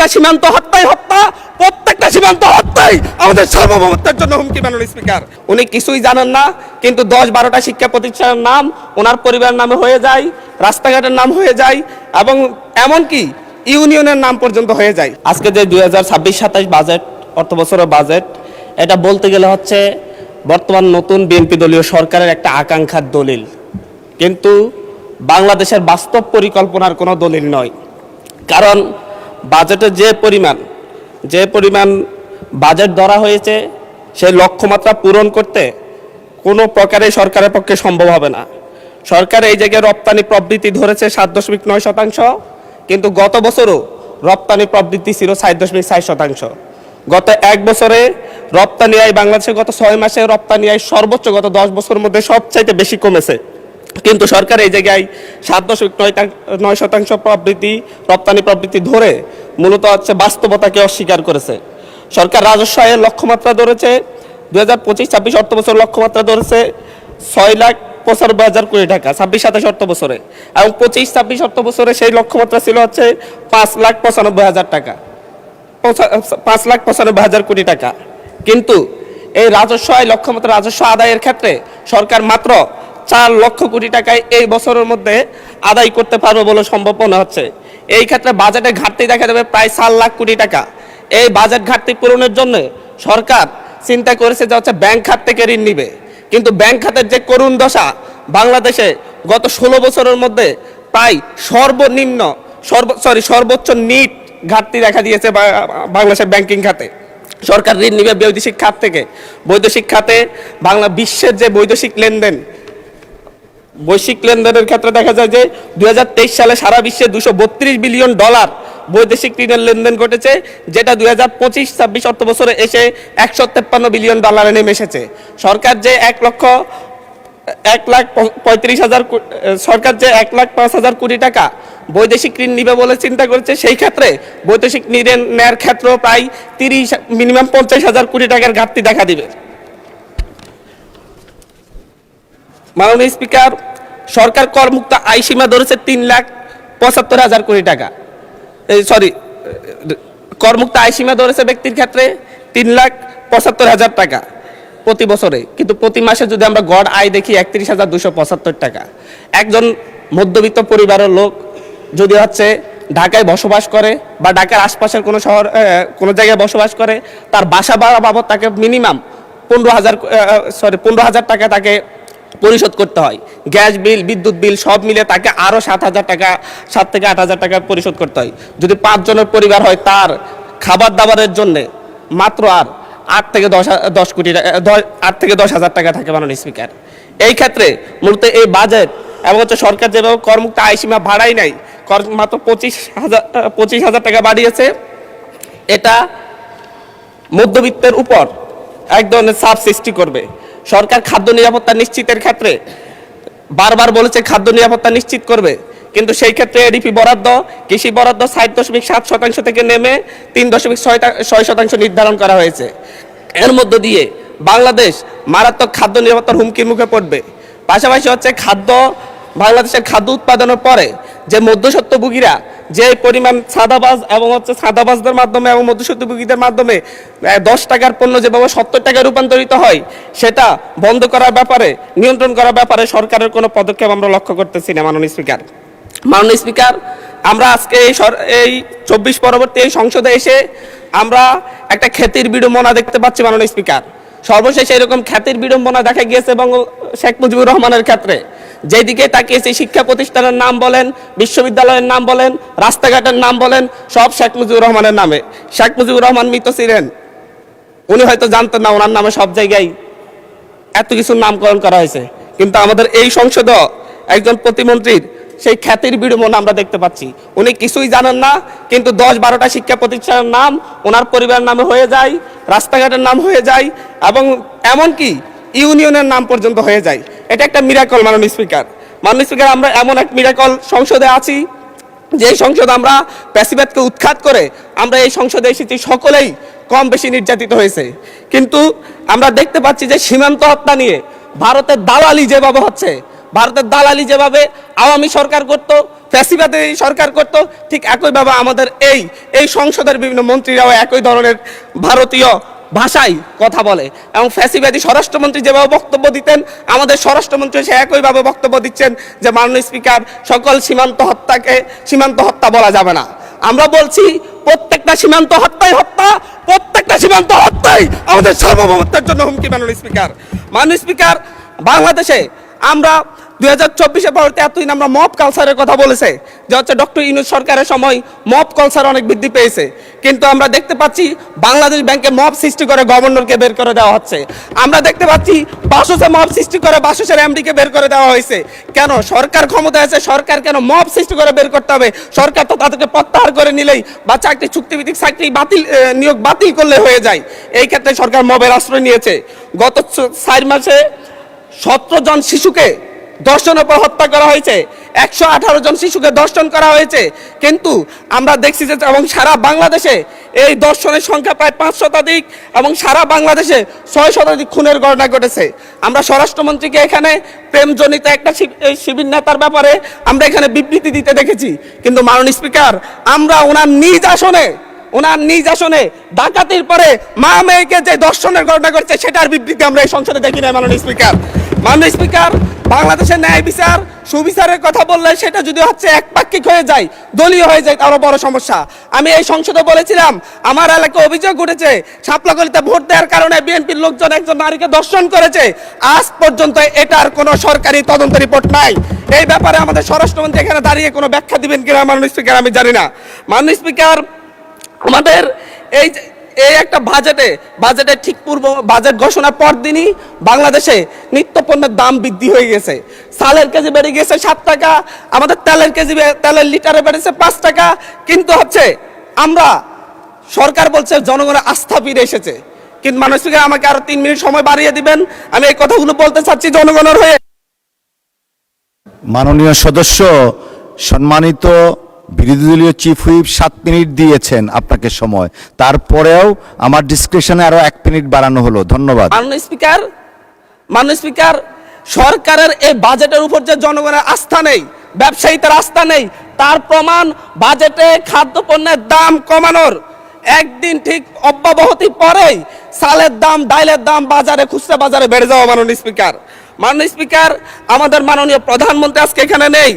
প্রত্যেকটা সীমান্ত হত্যাই হত্যা, প্রত্যেকটা সীমান্ত হত্যাই আমাদের সার্বভৌমত্বের জন্য হুমকি। মাননীয় স্পিকার, উনি কিছুই জানেন না, কিন্তু 10-12টা শিক্ষা প্রতিষ্ঠানের নাম ওনার পরিবারের নামে হয়ে যায়, রাস্তাঘাটের নাম হয়ে যায়, এবং এমনকি ইউনিয়নের নাম পর্যন্ত হয়ে যায়। আজকে যে 2026-27 বাজেট, অর্থ বছরের বাজেট, এটা বলতে গেলে হচ্ছে বর্তমান নতুন বিএনপি দলীয় সরকারের একটা আকাঙ্ক্ষার দলিল, কিন্তু বাংলাদেশের বাস্তব পরিকল্পনার কোনো দলিল নয়। কারণ বাজেটে যে পরিমাণ বাজেট ধরা হয়েছে, সেই লক্ষ্যমাত্রা পূরণ করতে কোনো প্রকারে সরকারের পক্ষে সম্ভব হবে না। সরকার এই জায়গায় রপ্তানি প্রবৃদ্ধি ধরেছে 7.9%, কিন্তু গত বছরও রপ্তানি প্রবৃদ্ধি ছিল 4.4%। গত এক বছরে রপ্তানি আয় বাংলাদেশে গত 6 মাসে রপ্তানি আয় সর্বোচ্চ গত 10 বছরের মধ্যে সবচাইতে বেশি কমেছে, কিন্তু সরকার এই জায়গায় 7.9% প্রবৃদ্ধি, রপ্তানি প্রবৃদ্ধি ধরে মূলত হচ্ছে বাস্তবতাকে অস্বীকার করেছে। সরকার রাজস্ব আয়ের লক্ষ্যমাত্রা ধরেছে 2025-26 অর্থ বছর লক্ষ্যমাত্রা ধরেছে 6,95,000 কোটি টাকা 26-27 অর্থ বছরে, এবং 25-26 অর্থ বছরে সেই লক্ষ্যমাত্রা ছিল হচ্ছে 5,95,000 টাকা, 5,95,000 কোটি টাকা। কিন্তু এই রাজস্ব আয় লক্ষ্যমাত্রা, রাজস্ব আদায়ের ক্ষেত্রে সরকার মাত্র 4 লক্ষ কোটি টাকায় এই বছরের মধ্যে আদায় করতে পারবে বলে সম্ভব মনে হচ্ছে। এই ক্ষেত্রে বাজেটে ঘাটতি দেখা যাবে প্রায় 4 লাখ কোটি টাকা। এই বাজেট ঘাটতি পূরণের জন্য সরকার চিন্তা করেছে যে হচ্ছে ব্যাংক খাত থেকে ঋণ নিবে, কিন্তু ব্যাংক খাতের যে করুণ দশা, বাংলাদেশে গত 16 বছরের মধ্যে প্রায় সর্বোচ্চ নিট ঘাটতি দেখা দিয়েছে বাংলাদেশের ব্যাংকিং খাতে। সরকার ঋণ নিবে বৈদেশিক খাত থেকে। বৈদেশিক খাতে বিশ্বের যে বৈশ্বিক লেনদেনের ক্ষেত্রে দেখা যায় যে 2023 সালে সারা বিশ্বে $232 বিলিয়ন বৈদেশিক ঋণের লেনদেন ঘটেছে, যেটা 2025-26 অর্থ বছরে এসে $153 বিলিয়ন নেমে এসেছে। সরকার যে 1,05,000 কোটি টাকা বৈদেশিক ঋণ নিবে বলে চিন্তা করেছে, সেই ক্ষেত্রে বৈদেশিক ঋণ নেওয়ার ক্ষেত্রেও প্রায় মিনিমাম 50,000 কোটি টাকার ঘাটতি দেখা দিবে। মাননীয় স্পিকার, সরকার করমুক্ত আয় সীমা ধরেছে 3,75,000 কোটি টাকা। করমুক্ত আয় সীমা ধরেছে ব্যক্তির ক্ষেত্রে 3,75,000 টাকা প্রতি বছরে, কিন্তু প্রতি মাসে যদি আমরা গড় আয় দেখি 31,275 টাকা। একজন মধ্যবিত্ত পরিবারের লোক যদি হচ্ছে ঢাকায় বসবাস করে বা ঢাকার আশপাশের কোনো জায়গায় বসবাস করে, তার বাসা ভাড়া বাবদ তাকে মিনিমাম 15,000 টাকা তাকে পরিশোধ করতে হয়। গ্যাস বিল, বিদ্যুৎ বিল সব মিলে তাকে আরও 7,000 টাকা, 7 থেকে 8,000 টাকা পরিশোধ করতে হয়। যদি 5 জনের পরিবার হয়, তার খাবার দাবারের জন্য মাত্র আর 8 থেকে 10,000 টাকা থাকে। মাননীয় স্পিকার, এই ক্ষেত্রে মূলত এই বাজেট এবং হচ্ছে সরকার যেভাবে করমুক্ত আয় সীমা বাড়াই নাই, মাত্র 25,000 টাকা বাড়িয়েছে, এটা মধ্যবিত্তের উপর এক ধরনের চাপ সৃষ্টি করবে। সরকার খাদ্য নিরাপত্তা নিশ্চিতের ক্ষেত্রে বারবার বলেছে খাদ্য নিরাপত্তা নিশ্চিত করবে, কিন্তু সেই ক্ষেত্রে এডিপি বরাদ্দ, কৃষি বরাদ্দ 60.7% থেকে নেমে 3.6% নির্ধারণ করা হয়েছে। এর মধ্য দিয়ে বাংলাদেশ মারাত্মক খাদ্য নিরাপত্তার হুমকির মুখে পড়বে। পাশাপাশি হচ্ছে বাংলাদেশের খাদ্য উৎপাদনের পরে যে মধ্যস্বত্বভোগীরা যে পরিমাণ সাদাবাজদের মাধ্যমে এবং মধ্যস্বত্বভোগীদের মাধ্যমে 10 টাকার পণ্য যেভাবে 70 টাকায় রূপান্তরিত হয়, সেটা বন্ধ করার ব্যাপারে, নিয়ন্ত্রণ করার ব্যাপারে সরকারের কোনো পদক্ষেপ আমরা লক্ষ্য করতেছি না। মাননীয় স্পিকার, আমরা আজকে এই 24 পরবর্তী এই সংসদে এসে আমরা একটা খ্যাতির বিড়ম্বনা দেখতে পাচ্ছি। মাননীয় স্পিকার, সর্বশেষ এরকম খ্যাতির বিড়ম্বনা দেখা গিয়েছে এবং শেখ মুজিবুর রহমানের ক্ষেত্রে। যেদিকে তাকিয়েছে, শিক্ষা প্রতিষ্ঠানের নাম বলেন, বিশ্ববিদ্যালয়ের নাম বলেন, রাস্তাঘাটের নাম বলেন, সব শেখ মুজিবুর রহমানের নামে। শেখ মুজিবুর রহমান মৃত ছিলেন, উনি হয়তো জানতেন না ওনার নামে সব জায়গায় এত কিছুর নামকরণ করা হয়েছে, কিন্তু আমাদের এই সংসদে একজন প্রতিমন্ত্রীর সেই খ্যাতির বিড়ম্বনা আমরা দেখতে পাচ্ছি। উনি কিছুই জানেন না, কিন্তু 10-12টা শিক্ষা প্রতিষ্ঠানের নাম ওনার পরিবারের নামে হয়ে যায়, রাস্তাঘাটের নাম হয়ে যায়, এবং এমনকি ইউনিয়নের নাম পর্যন্ত হয়ে যায়। এটা একটা মিরাকল। মাননীয় স্পিকার, আমরা এমন এক মিরাকল সংসদে আছি, যে সংসদ আমরা প্যাসিবাদকে উৎখাত করে আমরা এই সংসদে এসেছি, সকলেই কম বেশি নির্যাতিত হয়েছে, কিন্তু আমরা দেখতে পাচ্ছি যে সীমান্ত হত্যা নিয়ে ভারতের দালালি যেভাবে হচ্ছে, ভারতের দালালি যেভাবে আওয়ামী সরকার করত, ফ্যাসিবাদী সরকার করত, ঠিক একইভাবে আমাদের এই সংসদের বিভিন্ন মন্ত্রীরাও একই ধরনের ভারতীয় ভাষায় কথা বলে। এবং ফ্যাসিবাদী স্বরাষ্ট্রমন্ত্রী যেভাবে বক্তব্য দিতেন, আমাদের স্বরাষ্ট্রমন্ত্রী সে একইভাবে বক্তব্য দিচ্ছেন যে মাননীয় স্পিকার, সকল সীমান্ত হত্যাকে সীমান্ত হত্যা বলা যাবে না। আমরা বলছি প্রত্যেকটা সীমান্ত হত্যাই হত্যা, প্রত্যেকটা সীমান্ত হত্যাই আমাদের সার্বভৌমত্বের জন্য হুমকি। মাননীয় স্পিকার, বাংলাদেশে আমরা 2024-এ পরবর্তী এতদিন আমরা মব কালচারের কথা বলেছে যে হচ্ছে ডক্টর ইউনূস সরকারের সময় মব কালচার অনেক বৃদ্ধি পেয়েছে, কিন্তু আমরা দেখতে পাচ্ছি বাংলাদেশ ব্যাংকে মব সৃষ্টি করে গভর্নরকে বের করে দেওয়া হচ্ছে। আমরা দেখতে পাচ্ছি বাসসে মব সৃষ্টি করে বাসসের এমডিকে বের করে দেওয়া হয়েছে। কেন? সরকার ক্ষমতায় আছে, সরকার কেন মব সৃষ্টি করে বের করতে হবে? সরকার তো তাদেরকে প্রত্যাহার করে নিলেই বা চাকরি চুক্তিভিত্তিক চাকরি নিয়োগ বাতিল করলে হয়ে যায়। এই ক্ষেত্রে সরকার মবের আশ্রয় নিয়েছে। গত 4 মাসে 17 জন শিশুকে ধর্ষণের পর হত্যা করা হয়েছে, 118 জন শিশুকে ধর্ষণ করা হয়েছে। কিন্তু আমরা দেখছি যে এবং সারা বাংলাদেশে এই ধর্ষণের সংখ্যা প্রায় 5 শতাধিক এবং সারা বাংলাদেশে 6 শতাধিক খুনের ঘটনা ঘটেছে। আমরা স্বরাষ্ট্রমন্ত্রীকে এখানে প্রেমজনিত একটা শিবির নেতার ব্যাপারে আমরা এখানে বিবৃতি দিতে দেখেছি, কিন্তু মাননীয় স্পিকার, আমরা ওনার নিজ আসনে ডাকাতির পরে মা মেয়েকে যে দর্শনের ঘটনা করছে সেটার বিবৃতি আমরা এই সংসদে দেখি না। মাননীয় স্পিকার, বাংলাদেশের ন্যায় বিচার সুবিচারের কথা বললে সেটা যদি হচ্ছে একপাক্ষিক হয়ে যায়, দলীয় হয়ে যায়, তারও বড় সমস্যা। আমি এই সংসদে বলেছিলাম আমার এলাকায় অভিযোগ উঠেছে শাপলাকলিতে ভোট দেওয়ার কারণে বিএনপির লোকজন একজন নারীকে দর্শন করেছে। আজ পর্যন্ত এটার কোনো সরকারি তদন্ত রিপোর্ট নাই। এই ব্যাপারে আমাদের স্বরাষ্ট্রমন্ত্রী এখানে দাঁড়িয়ে কোনো ব্যাখ্যা দিবেন কিনা মাননীয় স্পিকার আমি জানি না। মাননীয় স্পিকার, আমাদের এই একটা বাজেটে ঠিক পূর্ব বাজেট ঘোষণার পর দিনই বাংলাদেশে নিত্য পণ্যের দাম বৃদ্ধি হয়ে গেছে। চালের কেজি বেড়ে গেছে 7 টাকা, আমাদের তেলের লিটারে বেড়েছে 5 টাকা। কিন্তু হচ্ছে আমরা সরকার বলছে জনগণের আস্থা ফিরে এসেছে, কিন্তু মাননীয় স্পিকার আমাকে আরো 3 মিনিট সময় বাড়িয়ে দিবেন, আমি এই কথাগুলো বলতে চাচ্ছি জনগণের হয়ে। মাননীয় সদস্য, সম্মানিত বিরোধী দলীয় চিফ হুইপ 7 মিনিট দিয়েছেন আপনাকে সময়, তারপরেও আমার ডিসক্রিপশনে আরো 1 মিনিট বাড়ানো হলো। ধন্যবাদ। মাননীয় স্পিকার, সরকারের এই বাজেটের উপর যে জনগণের আস্থা নেই, ব্যবসায়ীদের আস্থা নেই, তার প্রমাণ বাজেটে খাদ্যপণ্যের দাম কমানোর একদিন ঠিক অব্যাহতি পরেই চালের দাম, ডাইলের দাম খুচরা বাজারে বেড়ে যাওয়া। মাননীয় স্পিকার, আমাদের মাননীয় প্রধানমন্ত্রী আজকে এখানে নেই।